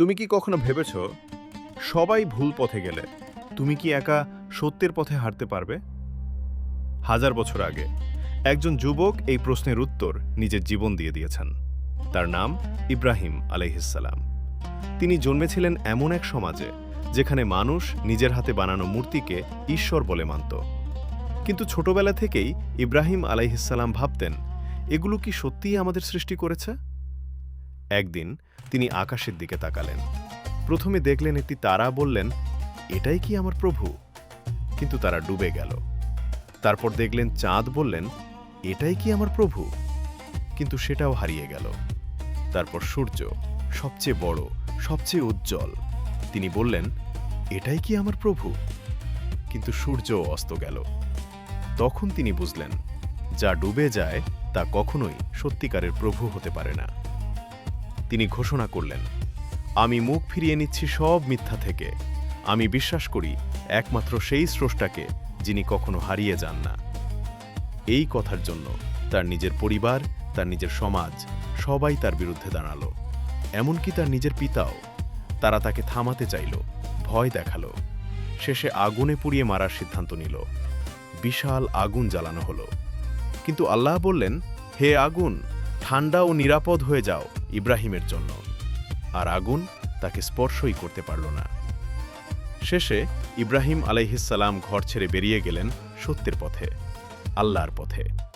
তুমি কি কখনো ভেবেছ সবাই ভুল পথে গেলে তুমি কি একা সত্যের পথে হাঁটতে পারবে? হাজার বছর আগে একজন যুবক এই প্রশ্নের উত্তর নিজের জীবন দিয়ে দিয়েছেন। তার নাম ইব্রাহিম আলাইহিসসালাম। তিনি জন্মেছিলেন এমন এক সমাজে যেখানে মানুষ নিজের হাতে বানানো মূর্তিকে ঈশ্বর বলে মানত। কিন্তু ছোটবেলা থেকেই ইব্রাহিম আলাইহিসসালাম ভাবতেন, এগুলো কি সত্যিই আমাদের সৃষ্টি করেছে? একদিন তিনি আকাশের দিকে তাকালেন। প্রথমে দেখলেন একটি তারা, বললেন, এটাই কি আমার প্রভু? কিন্তু তারা ডুবে গেল। তারপর দেখলেন চাঁদ, বললেন, এটাই কি আমার প্রভু? কিন্তু সেটাও হারিয়ে গেল। তারপর সূর্য, সবচেয়ে বড়, সবচেয়ে উজ্জ্বল। তিনি বললেন, এটাই কি আমার প্রভু? কিন্তু সূর্যও অস্ত গেল। তখন তিনি বুঝলেন, যা ডুবে যায় তা কখনোই সত্যিকারের প্রভু হতে পারে না। তিনি ঘোষণা করলেন, আমি মুখ ফিরিয়ে নিচ্ছি সব মিথ্যা থেকে। আমি বিশ্বাস করি একমাত্র সেই স্রষ্টাকে যিনি কখনো হারিয়ে যান না। এই কথার জন্য তার নিজের পরিবার, তার নিজের সমাজ, সবাই তার বিরুদ্ধে দাঁড়ালো। এমনকি তার নিজের পিতাও। তারা তাকে থামাতে চাইল, ভয় দেখালো। শেষে আগুনে পুড়িয়ে মারার সিদ্ধান্ত নিল। বিশাল আগুন জ্বালানো হলো। কিন্তু আল্লাহ বললেন, হে আগুন, ঠান্ডা ও নিরাপদ হয়ে যাও ইব্রাহিমের জন্য। আর আগুন তাকে স্পর্শই করতে পারল না। শেষে ইব্রাহিম আলাইহিসসালাম ঘর ছেড়ে বেরিয়ে গেলেন সত্যের পথে, আল্লাহর পথে।